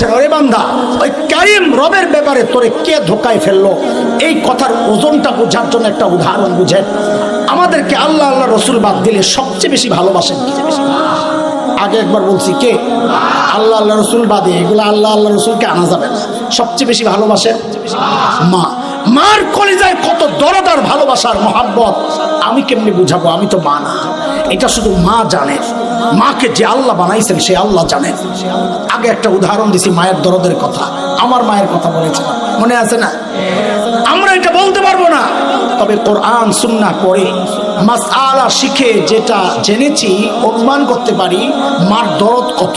বলছেন, ওরে বান্দা, ওই কারিম রবের ব্যাপারে তোরে কে ধোকায় ফেললো, এই কথার ওজনটা বোঝার জন্য একটা উদাহরণ বুঝেন। আমাদেরকে আল্লাহ আল্লাহ রসুল বাদ দিলে সবচেয়ে বেশি ভালোবাসেন কি? আগে একবার বলছি, কে? আল্লাহ আল্লাহ রসুল বাদে এগুলো আল্লাহ আল্লাহ রসুলকে আনা যাবে না। সবচেয়ে বেশি ভালোবাসেন মা। মার কলিজায় কত দরদ আর ভালোবাসার মহাব্বত আমি কেমনি বুঝাবো? আমি তো মা না, এটা শুধু মা জানে। মাকে যে আল্লাহ বানাইছেন সে আল্লাহ জানেন। আগে একটা উদাহরণ দিছি মায়ের দরদের কথা, আমার মায়ের কথা বলেছে, মনে আছে না? আমরা এটা বলতে পারবো না, তবে কোরআন সুন্নাহ পড়ে মাসআলা শিখে যেটা জেনেছি অনুমান করতে পারি মার দরদ কত।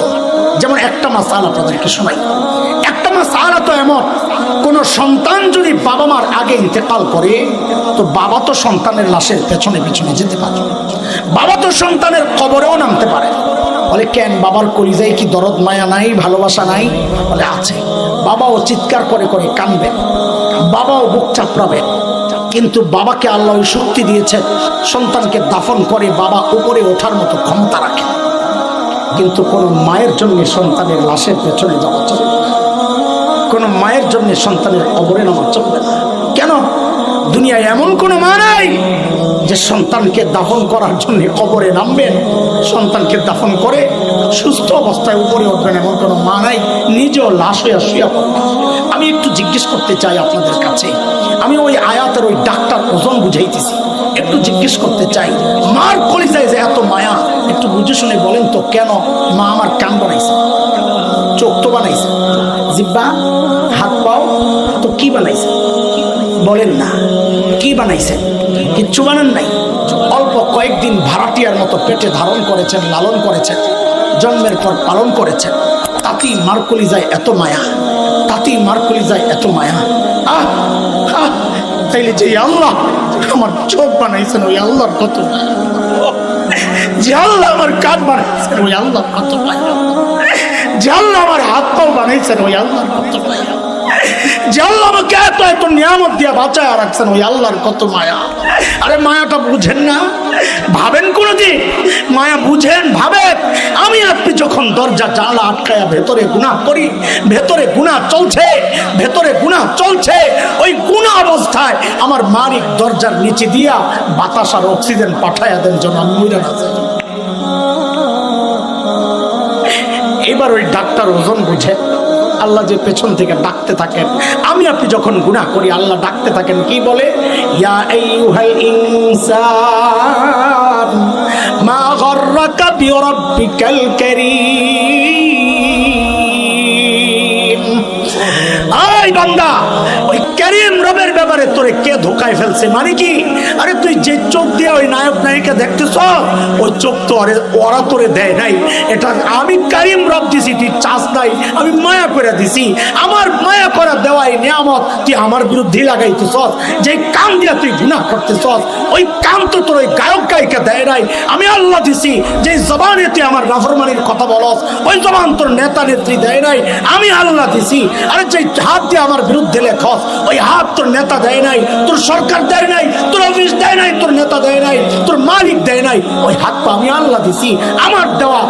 যেমন একটা মাসআলা আপনাদেরকে শোনাই। একটা মাসআলা তো এমন, কোন সন্তান যদি বাবা মার আগে ইন্তেকাল করে তো বাবা তো সন্তানের লাশের পেছনে পেছনে যেতে পারে, বাবা তো সন্তানের কবরেও নামতে পারে। বলে কেন? বাবার কলিজায় কি দরদ মায়া নাই, ভালোবাসা নাই? বলে আছে। বাবাও চিৎকার করে করে কাঁদবেন, বাবাও বুক চাপড়াবেন, কিন্তু বাবাকে আল্লাহ ওই শক্তি দিয়েছেন সন্তানকে দাফন করে বাবা উপরে ওঠার মতো ক্ষমতা রাখে। কিন্তু কোনো মায়ের জন্য সন্তানের লাশের পেছনে যাওয়া চলবে না, কোনো মায়ের জন্য সন্তানের কবরে নামা চলবে না। কেন? দুনিয়ায় এমন কোনো মা নাই যে সন্তানকে দাফন করার জন্য কবরে নামবেন, সন্তানকে দাফন করে সুস্থ অবস্থায় উপরে উঠবেন, এমন কোনো মা নাই। নিজেও লাশ হইয়া শুয়ে পড়বে। আমি একটু জিজ্ঞেস করতে চাই আপনাদের কাছে, আমি ওই আয়াতের ওই ডাক্তার ওজন বুঝাইতেছি, একটু জিজ্ঞেস করতে চাই, মার কলিজায় যে এত মায়া, একটু বুঝে শুনে বলেন তো কেন মা আমার কান বানাইছে, চোখ তো বানাইছে, জিব্বা, হাত পাও, তো কি বানাইছে? বলেন না, কি বানাইছে? কিচ্ছু বানান নাই। অল্প কয়েকদিন ভাড়াটিয়ার মতো পেটে ধারণ করেছেন, লালন করেছেন, জন্মের পর পালন করেছেন, তাতেই মার কলিজায় এত মায়া, তাতেই মার কলিজায় এত মায়া। আহ আহ, তাইলে যে আল্লাহ আমার চোখ বানাইছেন ওই আল্লাহর কত মায়া, যে আল্লাহ আমার কান বানাইছেন ওই আল্লাহর কত মায়া, যে আল্লাহ আমার হাত পাও বানাইছেন ওই আল্লাহর কত মায়া, যে আল্লাহ আমাকে এত এত নিয়ামত দিয়ে বাঁচায় রাখছেন ওই আল্লাহর কত মায়া। আরে মায়াটা বুঝেন না? ভাবেন কোনদিন? মায়া বুঝেন, ভাবেন? আমি আপনি যখন দরজা জানলা আটকায়া ভেতরে গুনাহ করি, ভেতরে গুনাহ চলছে, ভেতরে গুনাহ চলছে, ওই গুনাহ অবস্থায় আমার মালিক দরজার নিচে দিয়া বাতাস আর অক্সিজেন পাঠাইয়া দেন যেন আমি মরে না যাই। এবার ওই ডাক্তার ওজন বুঝে আল্লাহ যে পেছন থেকে ডাকতে থাকেন, আমি আপনি যখন গুনাহ করি আল্লাহ ডাকতে থাকেন, কি বলে? ইয়া আইয়ুহাল ইনসান মা গাররাকা বিরাব্বিকাল কারীম। আই বান্দা, ওই কারীম রবের ব্যাপারে তোরে কে ধোকায় ফেলছে? মানে কি? আরে তুই যে চোখ দিয়ে ওই নায়ক নায়িকা দেখতেছ, ওই চোখ তো ওরা তোরে দেয় নাই, এটা আমি কারীম রব দিছি, তুই চাস নাই, আমি মায়া করে দিছি। আমার মায়া করা দেওয়াই নিয়ামত তুই আমার বিরুদ্ধে লাগাইতেছ। যে কান দিয়া তুই গুনাহ করতেছ, ওই কান তো তোর ওই গায়ক গায়িকা দেয় নাই, আমি আল্লাহ দিছি। যে জবানে তুই আমার নাফরমানির কথা বলস, ওই জবান তোর নেতা নেত্রী দেয় নাই, আমি আল্লাহ দিছি। আরে যে হাত দিয়ে আমার বিরুদ্ধে লেখস, ওই হাত তোর নেতা দেয় নাই, তোর সরকার দেয় নাই, তোর অফিস দেয় নাই, তোর নেতা দেয় নাই, তোর মালিক দেয় নাই, ওই হাত পা আমি আল্লাহ দিছি। আমার দেওয়া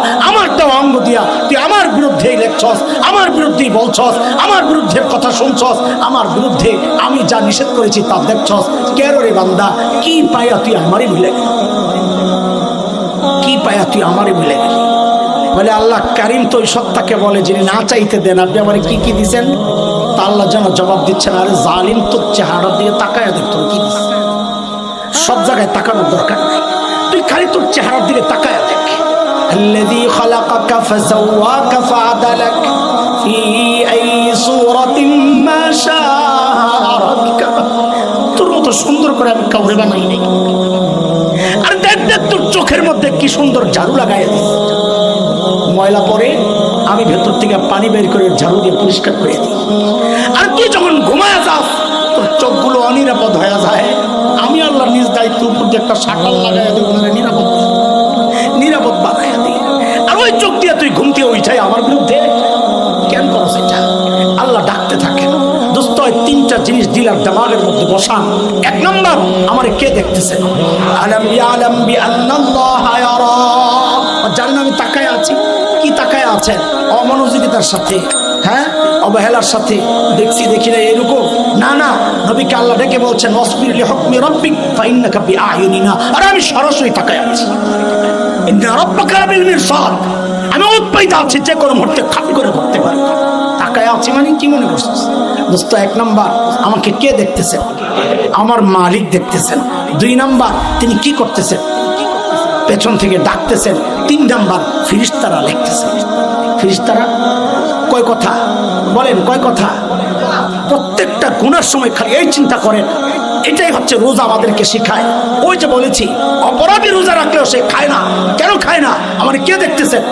অঙ্গ দিয়া তুই আমার বিরুদ্ধেই লেখছস, আমার বিরুদ্ধেই বলছস, আমার বিরুদ্ধে কথা শুনছস, আমার বিরুদ্ধে আমি যা নিষেধ করেছি তা দেখছস। কেন রে বান্দা, কি পায়া তুই আমারই ভুলে গেলি? কি পায়া তুই আমারই ভুলে গেলি? বলে আল্লাহ কারীম তো ওই সত্তাকে বলে যিনি না চাইতে দেন, আপনি আমার কি কি দিছেন? তা আল্লাহ যেন জবাব দিচ্ছেন, আরে জালিম, তোর চেহারা দিয়ে তাকায় দেখ তোর কি দিচ্ছে। সব জায়গায় তাকানোর দরকার নাই, তুই খালি তোর চেহারার দিকে তাকায় দেখ। আল্লাযী খালাকাকা ফাসাওয়াকা ফাআদালাক ফি আই সূরাতিন মা শাআ রাব্বুকা। তোর মতো সুন্দর করে আমি কাউরে বানাই নাই। আর দেখ দেখ তোর চোখের মধ্যে কি সুন্দর ঝাড়ু লাগায় দিস, ময়লা পরে আমি ভেতর থেকে পানি বের করে ঝাড়ু দিয়ে পরিষ্কার করে দিই। আর তুই যখন ঘুমায় যাস তোর চোখগুলো অনিরাপদ হয়ে যায়, আমি আল্লাহ নিজ দায়িত্ব উপর দিয়ে একটা শাটার লাগাই দিই, নিরাপদ বানাই দিই। আর ওই চোখ দিয়ে তুই ঘুম থেকে উঠাই আমার বিরুদ্ধে কেন করছ এটা? আল্লাহ ডাকতে থাকেন। দোস্ত, তিনটা জিনিস দিলার দিমাগের মধ্যে বসান। এক নম্বর, আমারে কে দেখতেছে? আলাম ইয়ালাম বিআন্নাল্লাহা ইয়ারা। জানেন আমি তাকায় আছি, কি তাকায় আছেন? অমনোযোগিতার সাথে, হ্যাঁ, অবহেলার সাথে দেখছি দেখি না এরকম না না, নবীকে আল্লাহ ডেকে বলছেন ওয়াসবির লিহুকমি রাব্বিক ফাইন্নাকা বিআয়ুনিনা। আর আমি সরাসরি তাকায় আছি, ইন্না রাব্বাকা লাবিল মিরসাদ, আমি উৎপাইত আছি, যে কোনো মুহূর্তে খাপ করে ধরতে পারি। তাকায় আছি মানে কি মনে করছিস দোস্ত? এক নাম্বার, আমাকে কে দেখতেছেন? আমার মালিক দেখতেছেন। দুই নাম্বার, তিনি কি করতেছেন? পেছন থেকে ডাকতেছেন। তিন নাম্বার, ফেরেশতারা লিখতেছেন। ফেরেশতারা কয় কথা বলেন, কয় কথা? প্রত্যেকটা গুনার সময় খালি এই চিন্তা করেন। এটাই হচ্ছে রোজা আমাদেরকে শেখায়। ওই যে বলেছি, অপরাধী রোজা রাখলেও সে খায় না। কেন খায় না? আমার কে দেখতেছেন?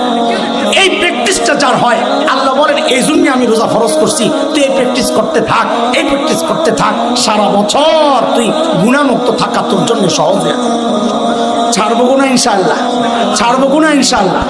এই প্র্যাকটিসটা যার হয়, আল্লাহ বলেন এই জন্য আমি রোজা ফরজ করছি, তুই এই প্র্যাকটিস করতে থাক, এই প্র্যাকটিস করতে থাক, সারা বছর তুই গুনাহমুক্ত থাকা তোর জন্য সহজ হয়ে যাবে। ছাড়বো গুনাহ ইনশাআল্লাহ, ছাড়বো গুনাহ ইনশাআল্লাহ।